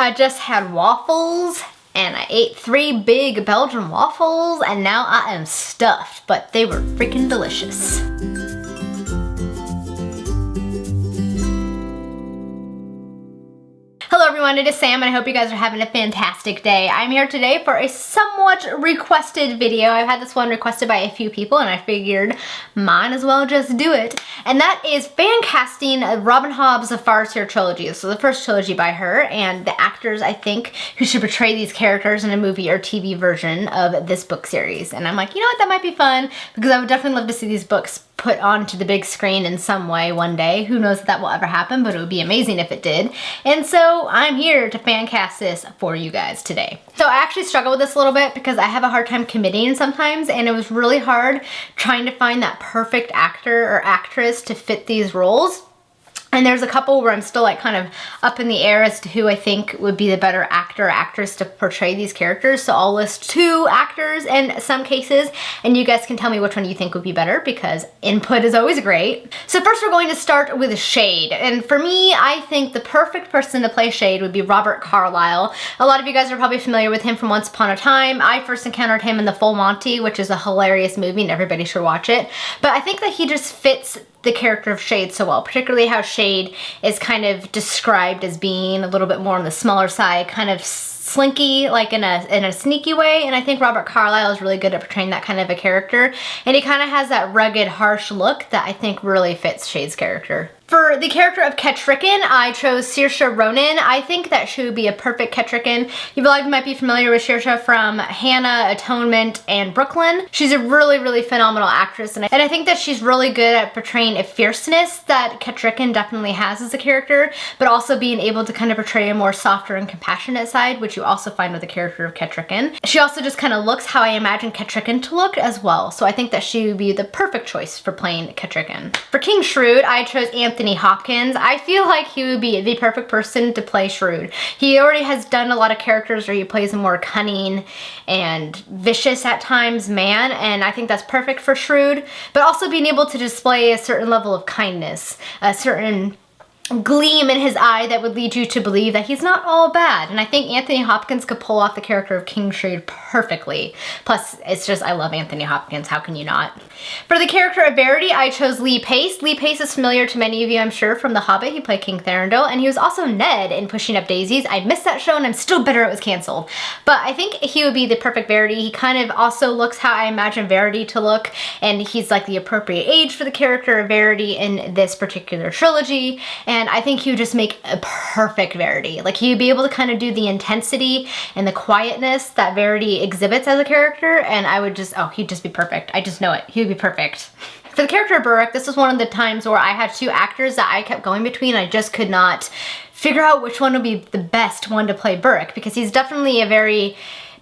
I just had waffles and I ate 3 big Belgian waffles and now I am stuffed, but they were freaking delicious. Hello everyone, it is Sam and I hope you guys are having a fantastic day. I'm here today for a somewhat requested video. I've had this one requested by a few people and I figured might as well just do it. And that is fan casting Robin Hobb's The Farseer Trilogy. So the first trilogy by her, and the actors I think who should portray these characters in a movie or TV version of this book series. And I'm like, you know what, that might be fun because I would definitely love to see these books put onto the big screen in some way one day. Who knows if that will ever happen, but it would be amazing if it did. And so I'm here to fan cast this for you guys today. So I actually struggle with this a little bit because I have a hard time committing sometimes, and it was really hard trying to find that perfect actor or actress to fit these roles. And there's a couple where I'm still like kind of up in the air as to who I think would be the better actor or actress to portray these characters. So I'll list 2 actors in some cases, and you guys can tell me which one you think would be better because input is always great. So first we're going to start with Shade. And for me, I think the perfect person to play Shade would be Robert Carlyle. A lot of you guys are probably familiar with him from Once Upon a Time. I first encountered him in The Full Monty, which is a hilarious movie and everybody should watch it. But I think that he just fits the character of Shade so well, particularly how Shade is kind of described as being a little bit more on the smaller side, kind of slinky, like in a sneaky way, and I think Robert Carlyle is really good at portraying that kind of a character, and he kind of has that rugged, harsh look that I think really fits Shade's character. For the character of Ketrican, I chose Saoirse Ronan. I think that she would be a perfect Ketrican. You might be familiar with Saoirse from Hannah, Atonement, and Brooklyn. She's a really, really phenomenal actress, and I think that she's really good at portraying a fierceness that Ketrican definitely has as a character, but also being able to kind of portray a more softer and compassionate side, which you also find with the character of Ketrican. She also just kind of looks how I imagine Ketrican to look as well, so I think that she would be the perfect choice for playing Ketrican. For King Shrewd, I chose Anthony Hopkins. I feel like he would be the perfect person to play Shrewd. He already has done a lot of characters where he plays a more cunning and vicious at times man, and I think that's perfect for Shrewd, but also being able to display a certain level of kindness, a certain gleam in his eye that would lead you to believe that he's not all bad. And I think Anthony Hopkins could pull off the character of King Shrewd perfectly. Plus, it's just, I love Anthony Hopkins. How can you not? For the character of Verity, I chose Lee Pace. Lee Pace is familiar to many of you, I'm sure, from The Hobbit. He played King Thranduil, and he was also Ned in Pushing Up Daisies. I missed that show, and I'm still bitter it was canceled. But I think he would be the perfect Verity. He kind of also looks how I imagine Verity to look, and he's like the appropriate age for the character of Verity in this particular trilogy. And I think he would just make a perfect Verity. Like, he would be able to kind of do the intensity and the quietness that Verity exhibits as a character, and I would just, oh, he'd just be perfect. I just know it. He would be perfect. For the character of Burrich, this was one of the times where I had 2 actors that I kept going between. I just could not figure out which one would be the best one to play Burrich, because he's definitely a very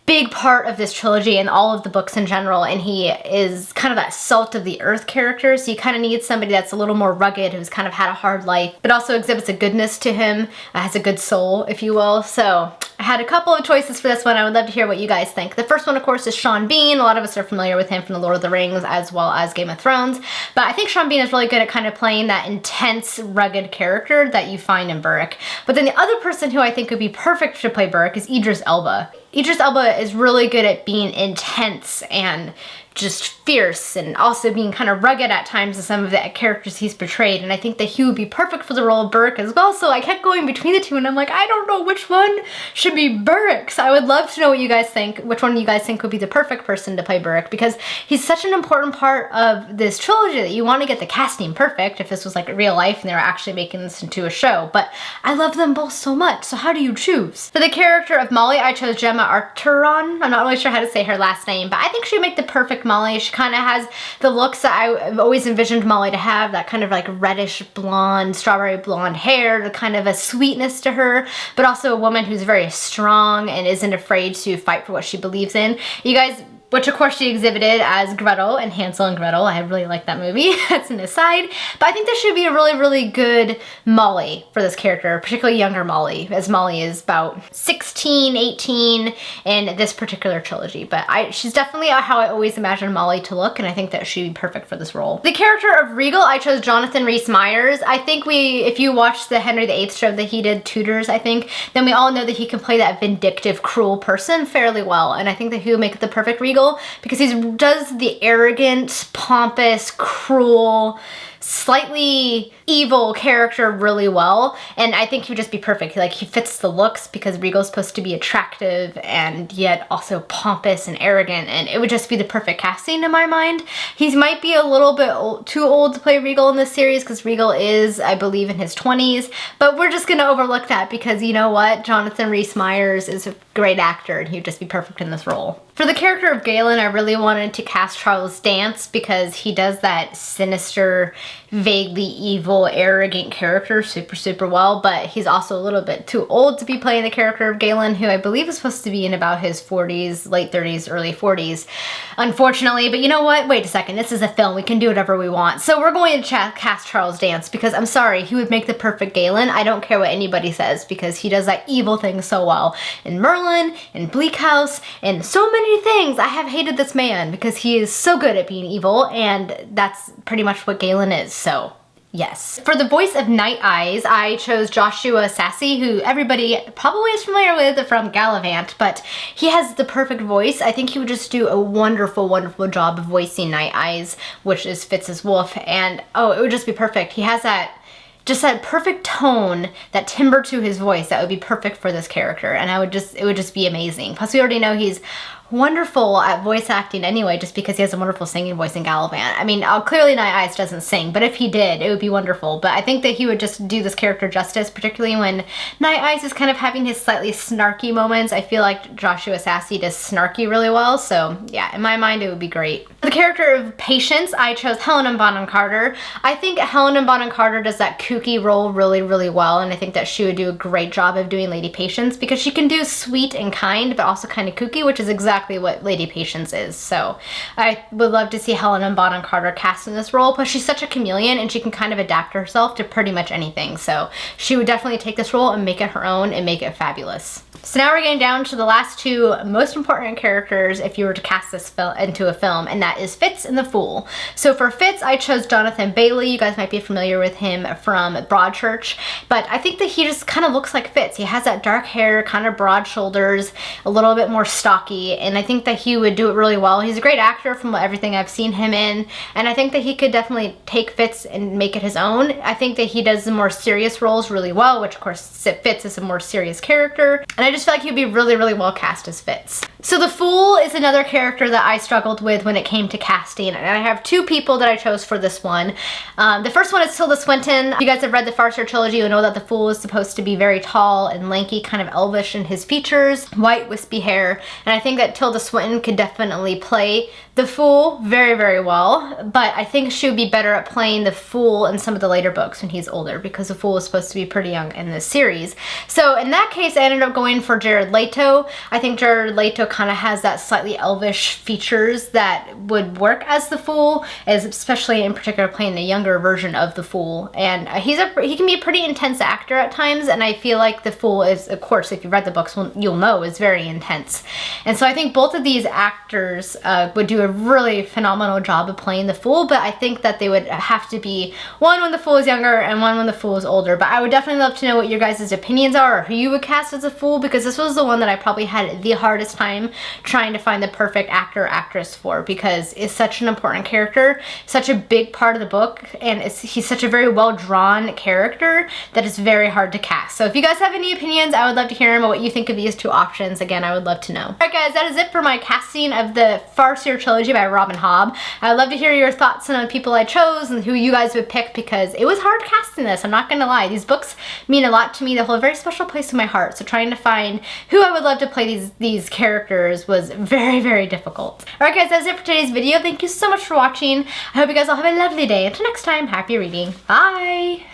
big part of this trilogy and all of the books in general, and he is kind of that salt of the earth character, so you kind of need somebody that's a little more rugged, who's kind of had a hard life, but also exhibits a goodness to him, has a good soul, if you will. So I had a couple of choices for this one. I would love to hear what you guys think. The first one, of course, is Sean Bean. A lot of us are familiar with him from The Lord of the Rings as well as Game of Thrones, but I think Sean Bean is really good at kind of playing that intense, rugged character that you find in Burrich. But then the other person who I think would be perfect to play Burrich is Idris Elba. Idris Elba is really good at being intense and just fierce, and also being kind of rugged at times in some of the characters he's portrayed, and I think that he would be perfect for the role of Burke as well. So I kept going between the 2, and I'm like, I don't know which one should be Burke. So I would love to know what you guys think, which one you guys think would be the perfect person to play Burke, because he's such an important part of this trilogy that you want to get the casting perfect if this was like real life and they were actually making this into a show. But I love them both so much, so how do you choose? For the character of Molly, I chose Gemma Arterton. I'm not really sure how to say her last name, but I think she'd make the perfect Molly. She kind of has the looks that I've always envisioned Molly to have, that kind of like reddish blonde, strawberry blonde hair, the kind of a sweetness to her, but also a woman who's very strong and isn't afraid to fight for what she believes in. You guys which of course she exhibited as Gretel in Hansel and Gretel. I really like that movie. That's an aside. But I think this should be a really, really good Molly for this character, particularly younger Molly, as Molly is about 16, 18 in this particular trilogy. But she's definitely how I always imagined Molly to look, and I think that she'd be perfect for this role. The character of Regal, I chose Jonathan Rhys-Meyers. I think if you watched the Henry VIII show that he did, Tudors, I think, then we all know that he can play that vindictive, cruel person fairly well. And I think that he would make it the perfect Regal, because he does the arrogant, pompous, cruel, slightly evil character really well, and I think he would just be perfect. Like, he fits the looks because Regal's supposed to be attractive and yet also pompous and arrogant, and it would just be the perfect casting in my mind. He might be a little bit too old to play Regal in this series because Regal is, I believe, in his 20s, but we're just gonna overlook that because you know what? Jonathan Rhys-Meyers is a great actor and he would just be perfect in this role. For the character of Galen, I really wanted to cast Charles Dance because he does that sinister, vaguely evil, arrogant character super, super well, but he's also a little bit too old to be playing the character of Galen, who I believe is supposed to be in about his 40s, late 30s, early 40s, unfortunately. But you know what? Wait a second. This is a film. We can do whatever we want. So we're going to cast Charles Dance because I'm sorry, he would make the perfect Galen. I don't care what anybody says because he does that evil thing so well. In Merlin, in Bleak House, and so many things. I have hated this man because he is so good at being evil, and that's pretty much what Galen is, so yes. For the voice of Night Eyes, I chose Joshua Sassy, who everybody probably is familiar with from Gallivant, but he has the perfect voice. I think he would just do a wonderful, wonderful job of voicing Night Eyes, which is Fitz's wolf, and oh, it would just be perfect. He has just that perfect tone, that timbre to his voice that would be perfect for this character, and it would just be amazing. Plus we already know he's wonderful at voice acting anyway, just because he has a wonderful singing voice in Gallivant. I mean, clearly Night Eyes doesn't sing, but if he did, it would be wonderful. But I think that he would just do this character justice, particularly when Night Eyes is kind of having his slightly snarky moments. I feel like Joshua Sassy does snarky really well, so yeah, in my mind it would be great. For the character of Patience, I chose Helena Bonham Carter. I think Helena Bonham Carter does that kooky role really, really well, and I think that she would do a great job of doing Lady Patience because she can do sweet and kind, but also kind of kooky, which is exactly what Lady Patience is. So I would love to see Helena Bonham Carter cast in this role, but she's such a chameleon and she can kind of adapt herself to pretty much anything. So she would definitely take this role and make it her own and make it fabulous. So now we're getting down to the last two most important characters if you were to cast this into a film, and that is Fitz and the Fool. So for Fitz, I chose Jonathan Bailey. You guys might be familiar with him from Broadchurch, but I think that he just kind of looks like Fitz. He has that dark hair, kind of broad shoulders, a little bit more stocky, and I think that he would do it really well. He's a great actor from everything I've seen him in, and I think that he could definitely take Fitz and make it his own. I think that he does the more serious roles really well, which of course Fitz is a more serious character, and I just feel like he'd be really, really well cast as Fitz. So the Fool is another character that I struggled with when it came to casting, and I have two people that I chose for this one. The first one is Tilda Swinton. If you guys have read the Farseer Trilogy, you'll know that the Fool is supposed to be very tall and lanky, kind of elvish in his features, white wispy hair, and I think that Tilda Swinton could definitely play the Fool very, very well, but I think she would be better at playing the Fool in some of the later books when he's older, because the Fool is supposed to be pretty young in this series. So in that case, I ended up going for Jared Leto. I think Jared Leto kind of has that slightly elvish features that would work as the Fool, especially in particular playing the younger version of the Fool. And he can be a pretty intense actor at times, and I feel like the Fool is, of course, if you've read the books, you'll know is very intense. And so I think both of these actors would do a really phenomenal job of playing the Fool, but I think that they would have to be one when the Fool is younger and one when the Fool is older. But I would definitely love to know what your guys' opinions are, or who you would cast as a Fool, because this was the one that I probably had the hardest time trying to find the perfect actor or actress for, because it's such an important character, such a big part of the book, and he's such a very well drawn character that it's very hard to cast. So if you guys have any opinions, I would love to hear them, what you think of these two options. Again, I would love to know. Alright guys, that is it for my casting of the Farseer Trilogy by Robin Hobb. I would love to hear your thoughts on the people I chose and who you guys would pick, because it was hard casting this, I'm not gonna lie. These books mean a lot to me. They hold a very special place in my heart, so trying to find who I would love to play these characters was very, very difficult. Alright guys, that's it for today's video. Thank you so much for watching. I hope you guys all have a lovely day. Until next time, happy reading. Bye!